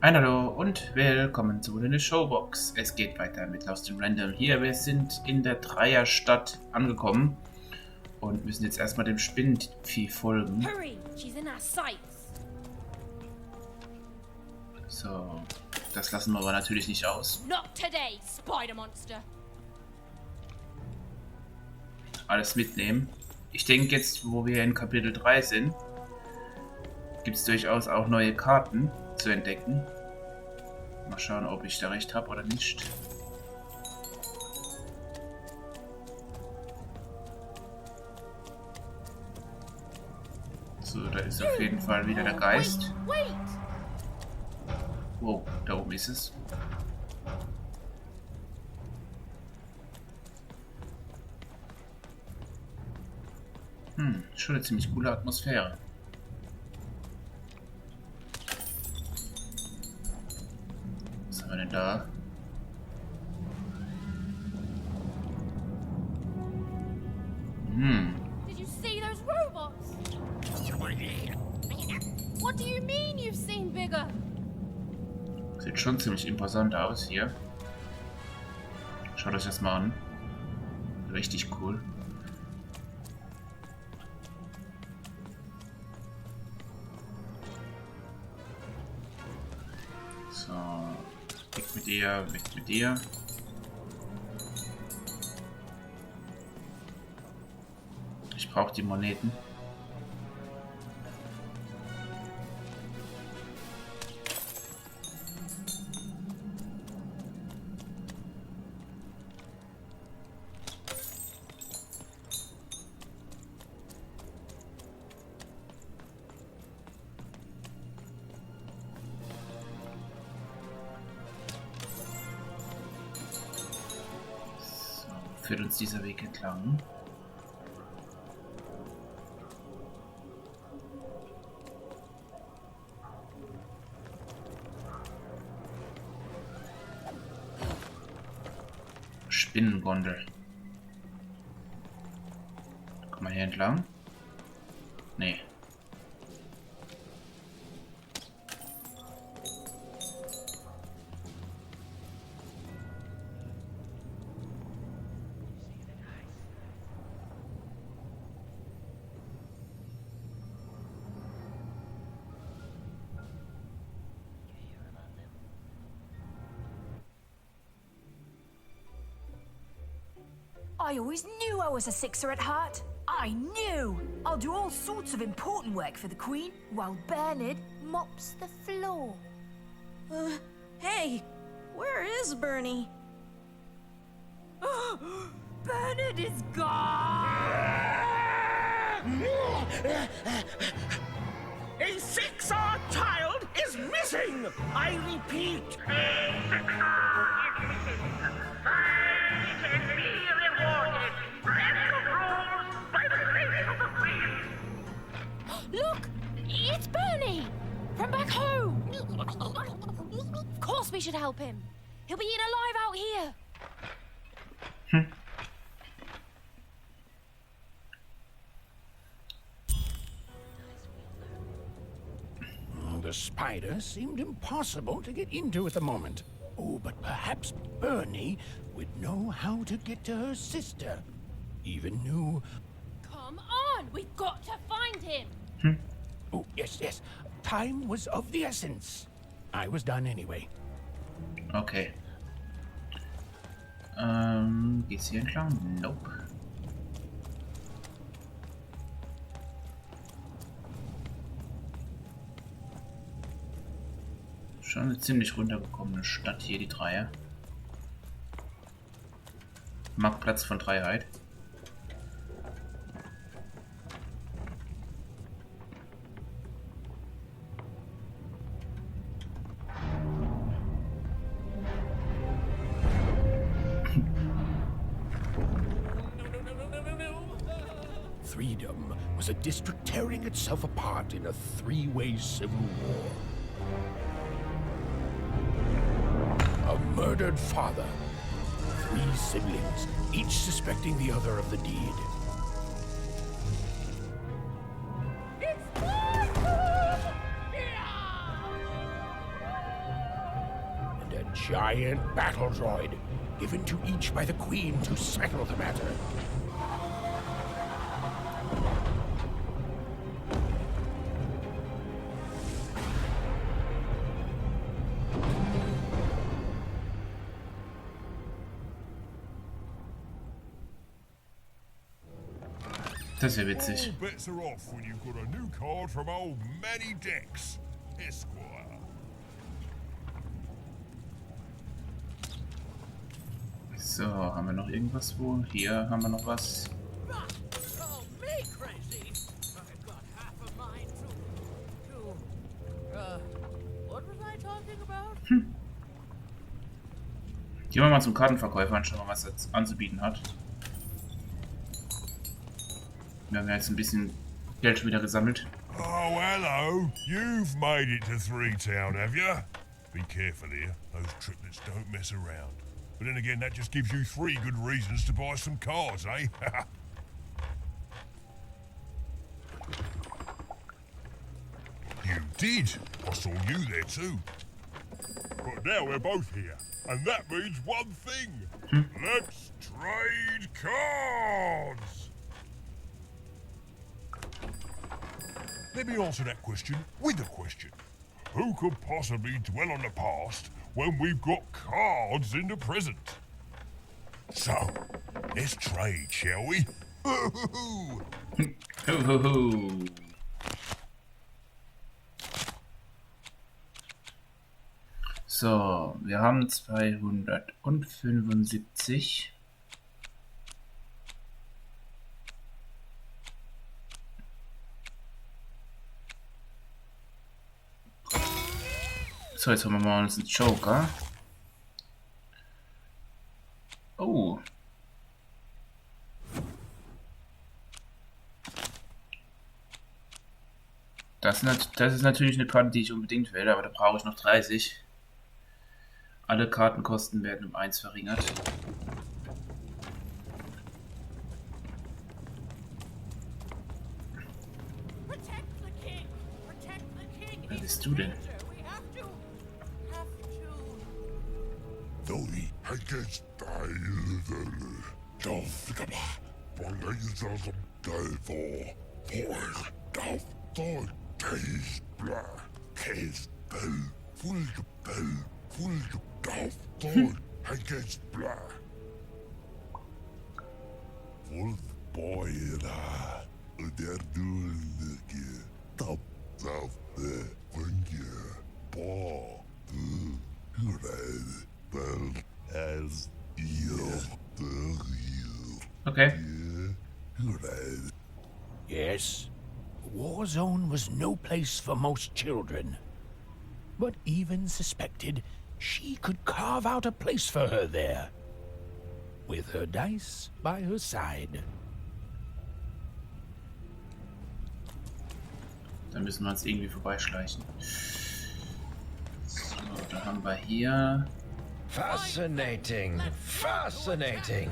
Ein Hallo und willkommen zu Wollinios Showbox. Es geht weiter mit Lost in Random. Hier, wir sind in der Dreierstadt angekommen und müssen jetzt erstmal dem Spinnenvieh folgen. So, das lassen wir aber natürlich nicht aus. Alles mitnehmen. Ich denke jetzt, wo wir in Kapitel 3 sind, gibt es durchaus auch neue Karten zu entdecken. Mal schauen, ob ich da recht habe oder nicht. So, da ist auf jeden Fall wieder der Geist. Wow, da oben ist es. Schon eine ziemlich coole Atmosphäre. Was haben wir denn da? Did you see those robots? What do you mean you've seen bigger? Sieht schon ziemlich imposant aus hier. Schaut euch das mal an. Richtig cool. So, weg mit dir, weg mit dir. Ich brauche die Moneten. Führt uns dieser Weg entlang. Spinnengondel. Komm mal hier entlang. Nee. I always knew I was a sixer at heart. I knew! I'll do all sorts of important work for the Queen, while Bernard mops the floor. Hey, where is Bernie? Bernard is gone! A six-hour child is missing! I repeat, a six-hour is missing. I can be rewarded. Special rules by the grace of the Queen. Look! It's Bernie! From back home! Of course we should help him. He'll be eaten alive out here. The spider seemed impossible to get into at the moment. Oh, but perhaps Bernie would know how to get to her sister. Even knew... Come on! We've got to find him! Oh, yes. Time was of the essence. I was done anyway. Okay. Geht's hier entlang? Nope. Schon eine ziemlich runtergekommene Stadt hier, die Dreier. Marktplatz von Dreiheit. Freedom was a district tearing itself apart in a three-way civil war. A murdered father. 3 siblings, each suspecting the other of the deed. giant battle droid, given to each by the Queen to settle the matter. Das wäre witzig. All bets are off when you've got a new card from old Manny Dex, Esquire. So, haben wir noch irgendwas wo? Hier haben wir noch was. Gehen wir mal zum Kartenverkäufer und schauen mal, was er jetzt anzubieten hat. Wir haben ja jetzt ein bisschen Geld schon wieder gesammelt. Oh, hello. You've made it to Three Town, have you? Be careful here. Those triplets don't mess around. But then again, that just gives you 3 good reasons to buy some cards, eh? You did. I saw you there too. But now we're both here. And that means one thing. Let's trade cards! Let me answer that question with a question. Who could possibly dwell on the past when we've got cards in the present? So, let's trade, shall we? Ho, ho, ho. So, wir haben 275. So, jetzt haben wir mal uns einen Joker. Oh. Das ist natürlich eine Karte, die ich unbedingt will, aber da brauche ich noch 30. Alle Kartenkosten werden um 1 verringert. Wer bist du denn? Okay. Yes, the war zone was no place for most children. But even suspected she could carve out a place for her there, with her dice by her side. Da müssen wir uns irgendwie vorbeischleichen. So, da haben wir hier. Fascinating, fascinating.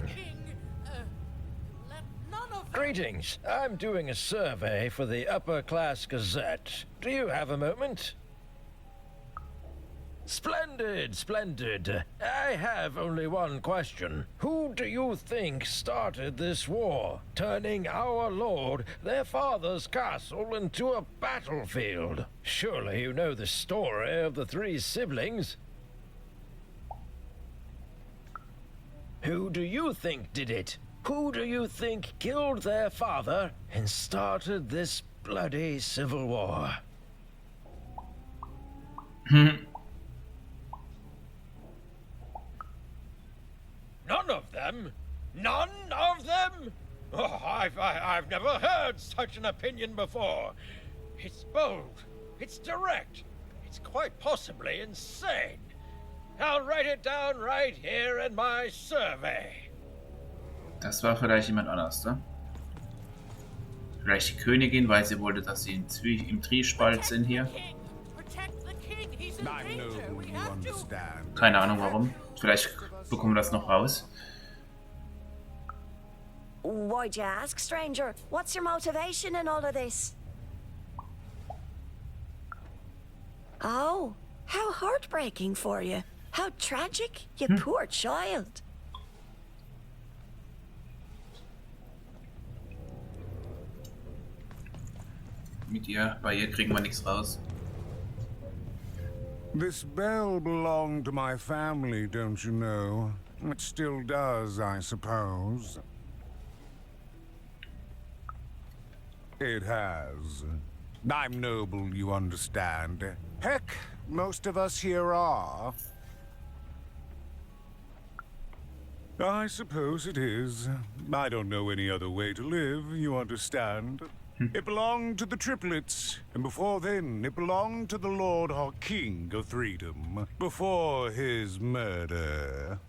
Greetings. I'm doing a survey for the Upper Class Gazette. Do you have a moment? Splendid, splendid. I have only one question. Who do you think started this war, turning our lord, their father's castle, into a battlefield? Surely you know the story of the 3 siblings. Who do you think did it? Who do you think killed their father and started this bloody civil war? None of them? None of them? Oh, I've never heard such an opinion before. It's bold. It's direct. It's quite possibly insane. I'll write it down right here in my survey. Das war vielleicht jemand anders, ne? Vielleicht die Königin, weil sie wollte, dass sie im Triespalt sind hier. Keine Ahnung warum. Vielleicht bekommen wir das noch raus. Why'd you ask, stranger? What's your motivation in all of this? Oh, how heartbreaking for you. How tragic, you poor child. Bei ihr kriegen wir nichts raus. This bell belonged to my family, don't you know? It still does, I suppose. It has. I'm noble, you understand. Heck, most of us here are. I suppose it is. I don't know any other way to live, you understand. It belonged to the triplets, and before then, it belonged to the Lord or King of Freedom, before his murder.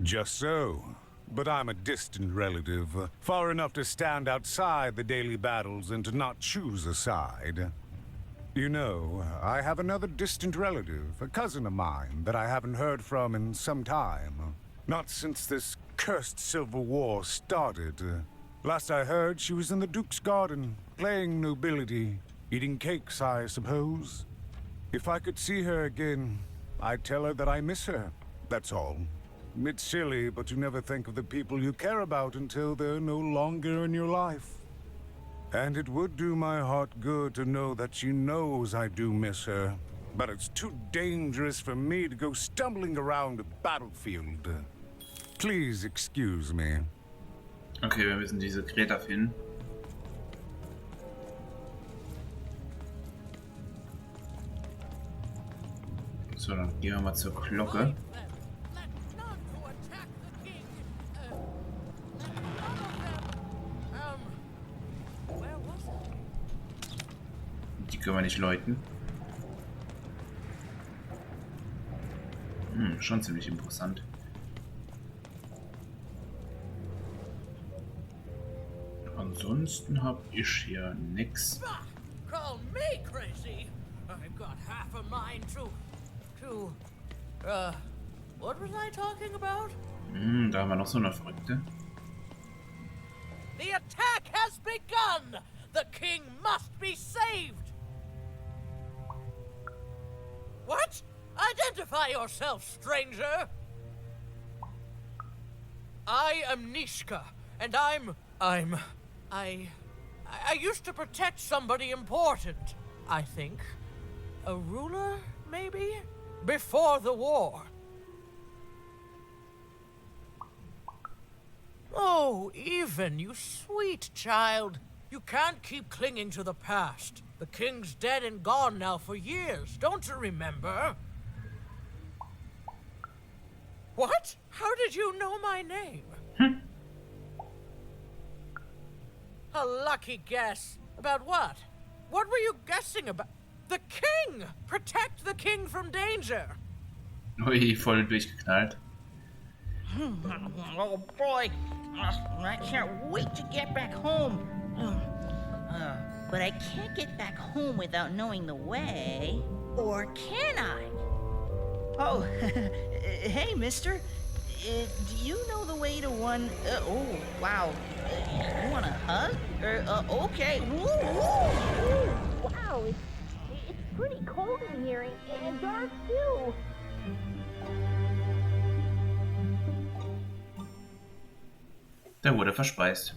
Just so. But I'm a distant relative, far enough to stand outside the daily battles and to not choose a side. You know, I have another distant relative, a cousin of mine, that I haven't heard from in some time. Not since this cursed Civil War started. Last I heard, she was in the Duke's garden, playing nobility, eating cakes, I suppose. If I could see her again, I'd tell her that I miss her, that's all. It's silly, but you never think of the people you care about until they're no longer in your life. And it would do my heart good to know that she knows I do miss her. But it's too dangerous for me to go stumbling around a battlefield. Please excuse me. Okay, wir müssen diese Greta finden. So, dann gehen wir mal zur Glocke. Die können wir nicht läuten. Schon ziemlich interessant. Ansonsten habe ich hier nix. Call me crazy. I've got half a mind to, what was I talking about? Da haben wir noch so eine Verrückte. The attack has begun. The king must be saved. What? Identify yourself, stranger. I am Nishka, and I used to protect somebody important, I think. A ruler, maybe? Before the war. Oh, Even, you sweet child. You can't keep clinging to the past. The king's dead and gone now for years, don't you remember? What? How did you know my name? A lucky guess. About what? What were you guessing about? The king! Protect the king from danger! Ui, voll durchgeknallt. Oh boy, I can't wait to get back home. But I can't get back home without knowing the way. Or can I? Oh, hey, mister. Do you know the way to one... oh, wow. You want a hug? Okay. Woo, woo, woo. Wow, it's pretty cold in here and dark too. Der wurde verspeist.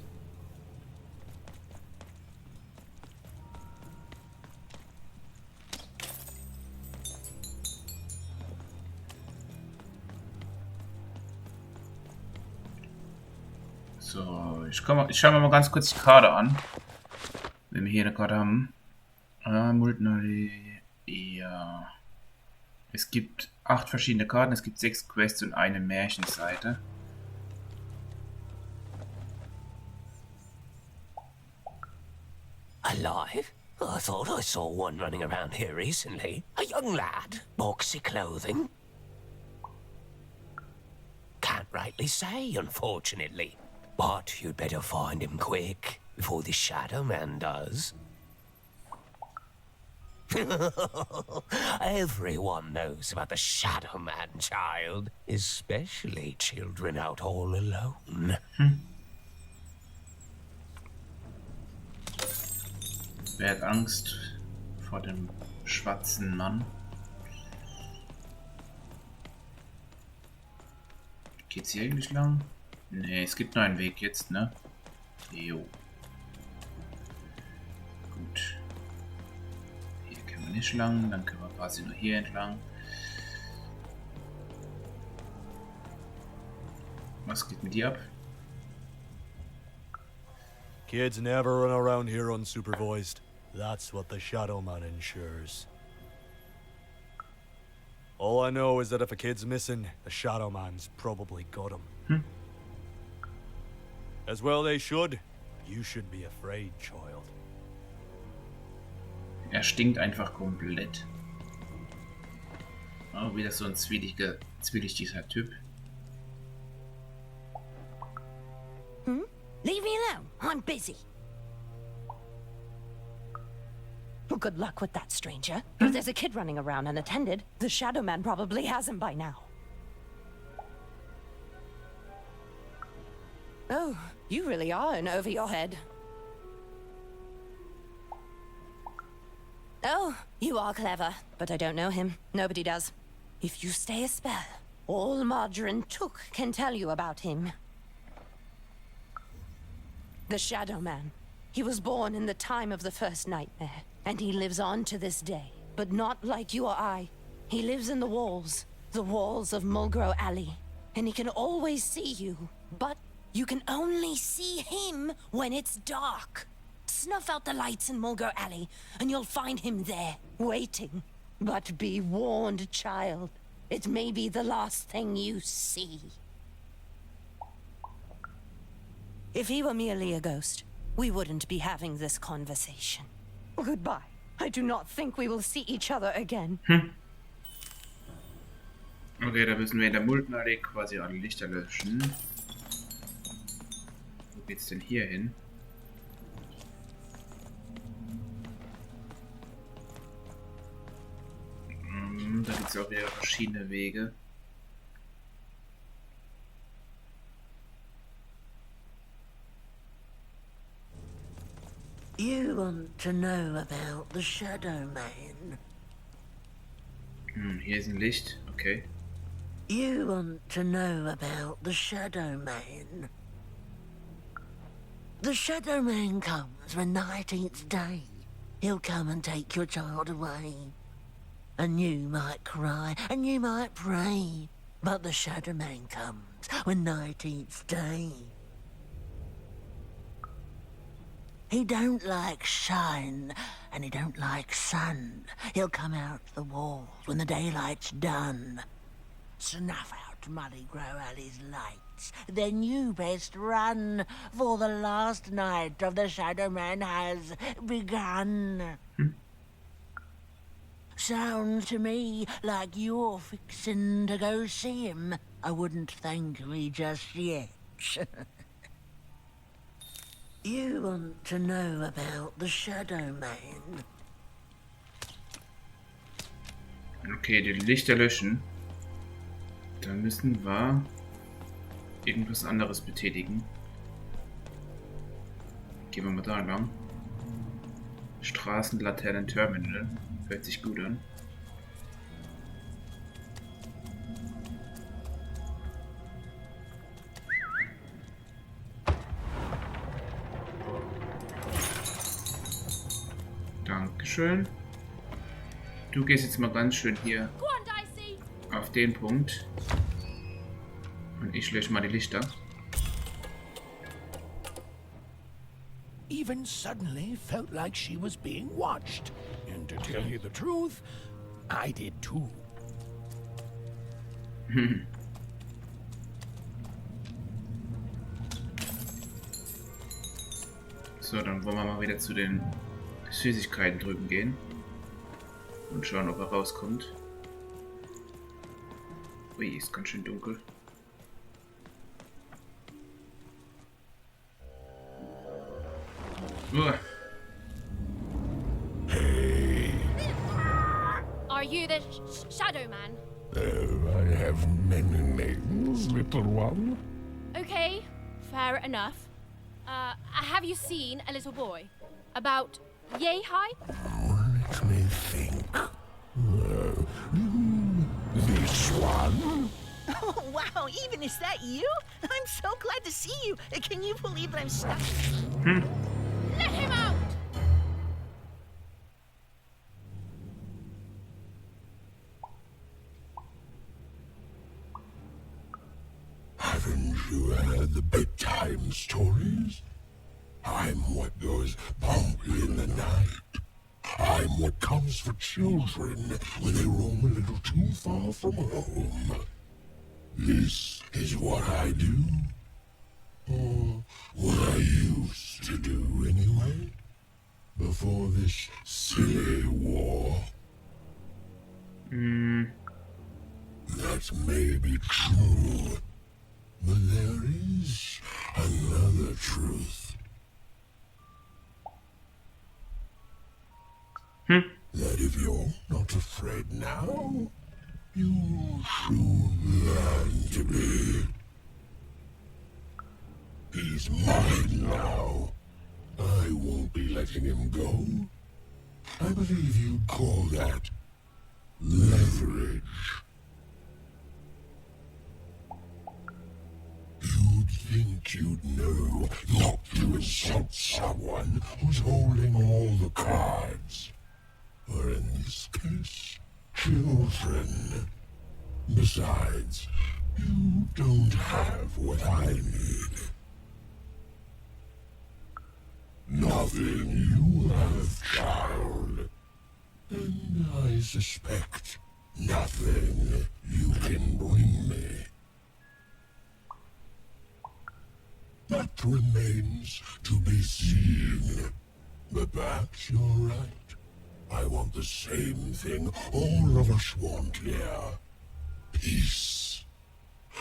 So, ich schaue mir mal ganz kurz die Karte an. Wenn wir hier eine Karte haben. Multenallee. Ja. Es gibt 8 verschiedene Karten, es gibt 6 Quests und eine Märchenseite. Alive? I thought I saw one running around here recently. A young lad, boxy clothing. Can't rightly say, unfortunately. But you'd better find him quick, before the Shadowman does. Everyone knows about the Shadowman, child. Especially children out all alone. Wer hat Angst vor dem schwarzen Mann. Geht's hier eigentlich lang? Nee, es gibt nur einen Weg jetzt, ne? Jo. Gut. Hier können wir nicht lang, dann können wir quasi nur hier entlang. Was geht mit dir ab? Kids never run around here unsupervised. That's what the Shadowman ensures. All I know is that if a kid's missing, the Shadowman's probably got him. As well they should. You shouldn't be afraid, child. Er stinkt einfach komplett. Oh, wieder so ein zwielichtiger Typ. Leave me alone. I'm busy. Well, good luck with that, stranger. If there's a kid running around unattended, the Shadowman probably has him by now. Oh, you really are in over your head. Oh, you are clever, but I don't know him. Nobody does. If you stay a spell, all Margarine Took can tell you about him. The Shadowman. He was born in the time of the first nightmare, and he lives on to this day. But not like you or I. He lives in the walls of Mulgrow Alley. And he can always see you, but you can only see him when it's dark. Snuff out the lights in Mulgrow Alley, and you'll find him there, waiting. But be warned, child. It may be the last thing you see. If he were merely a ghost, we wouldn't be having this conversation. Goodbye. I do not think we will see each other again. Okay, da müssen wir in der Muldenallee quasi alle Lichter löschen. Wo geht's denn hier hin? Da gibt's auch wieder verschiedene Wege. You want to know about the Shadowman? Hier ist ein Licht, okay. You want to know about the Shadowman? The Shadowman comes when night eats day. He'll come and take your child away. And you might cry, and you might pray. But the Shadowman comes when night eats day. He don't like shine, and he don't like sun. He'll come out the walls when the daylight's done. Snuff out Muddy Grow Alley's lights. Then you best run, for the last night of the Shadowman has begun. Sounds to me like you're fixin' to go see him. I wouldn't thank me just yet. You want to know about the Shadowman? Okay, die Lichter löschen. Dann müssen wir irgendwas anderes betätigen. Gehen wir mal da lang. Straßenlaternen Terminal. Hört sich gut an. Dankeschön. Du gehst jetzt mal ganz schön hier auf den Punkt. Und ich lösche mal die Lichter. Even suddenly felt like she was being watched. And to tell you the truth, I did too. So, dann wollen wir mal wieder zu den Süßigkeiten drüben gehen. Und schauen, ob er rauskommt. Ui, ist ganz schön dunkel. Hey. Are you the Shadowman? I have many names, little one. Okay, fair enough. Have you seen a little boy? About yay high? Let me think. Oh, even is that you? I'm so glad to see you. Can you believe that I'm stuck? Let him out! Haven't you heard the bedtime stories? I'm what goes bump in the night. I'm what comes for children when they roam a little too far from home. This is what I do. Or what I used to do anyway. Before this silly war. That may be true. But there is another truth. That if you're not afraid now, you'll soon learn to be. He's mine now. I won't be letting him go. I believe you'd call that leverage. You'd think you'd know not to insult someone who's holding all the cards. Or in this case, children. Besides, you don't have what I need. Nothing you have, child. And I suspect nothing you can bring me. That remains to be seen. But perhaps you're right. I want the same thing all of us want here. Peace.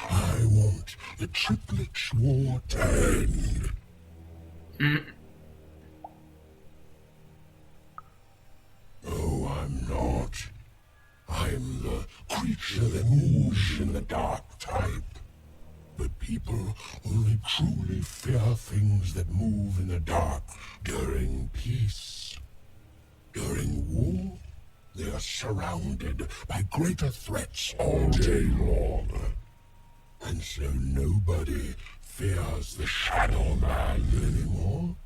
I want the triplets war to end. Oh, I'm not. I'm the creature that moves in the dark type. But people only truly fear things that move in the dark during peace. During war, they are surrounded by greater threats all day long. And so nobody fears the Shadow Man anymore.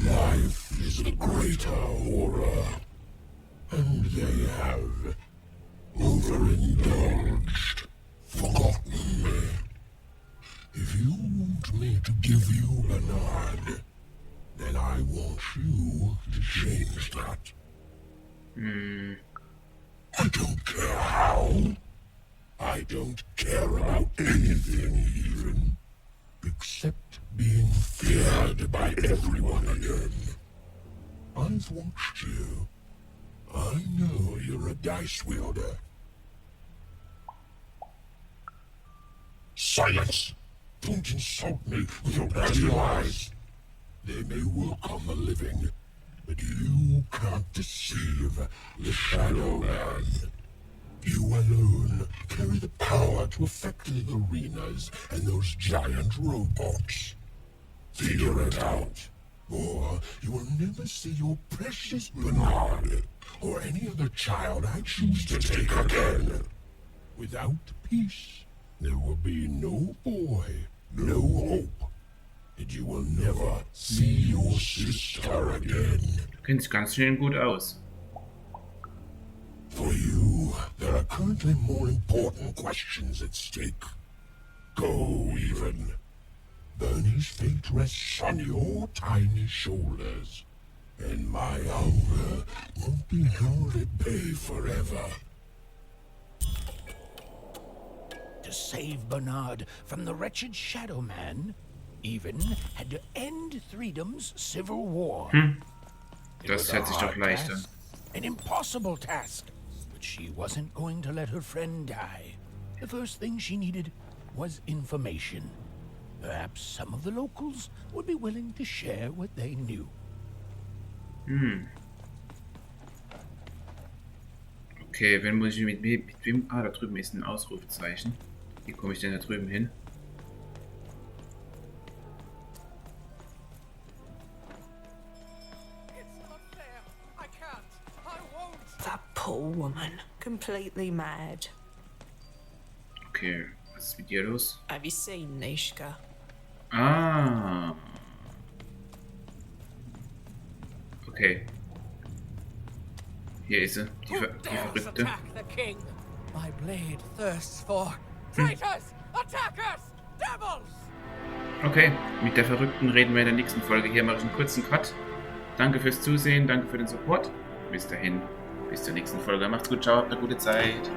Life is the greater horror. And they have overindulged, forgotten me. If you want me to give you a nod, then I want you to change that. I don't care how. I don't care about anything even. Except being feared by everyone again. I've watched you. I know you're a dice wielder. Silence! Don't insult me with your bloody lies. They may work on the living, but you can't deceive the Shadow Man. You alone carry the power to affect the arenas and those giant robots. Figure it out, or you will never see your precious Bernard or any other child I choose to take again. Without peace, there will be no boy, no hope, and you will never see your sister again. Kennt ganz schön gut aus. For you, there are currently more important questions at stake. Go, even. Bernie's fate rests on your tiny shoulders, and my hunger won't be held at bay forever. To save Bernard from the wretched Shadow Man, Even had to end Threedom's civil war. Das hört sich doch leicht an. An impossible task, but she wasn't going to let her friend die. The first thing she needed was information. Perhaps some of the locals would be willing to share what they knew. Okay, wenn muss ich mit wem? Ah, da drüben ist ein Ausrufezeichen. Wie komme ich denn da drüben hin? That poor woman, completely mad. Okay, Was ist mit dir los? Have you seen Nishka? Ah. Okay. Hier ist sie, die Verrückte. My blade thirsts for traitors, attackers, devils! Okay, mit der Verrückten reden wir in der nächsten Folge. Hier mache ich einen kurzen Cut. Danke fürs Zusehen, danke für den Support. Bis dahin, bis zur nächsten Folge. Macht's gut, ciao, habt eine gute Zeit.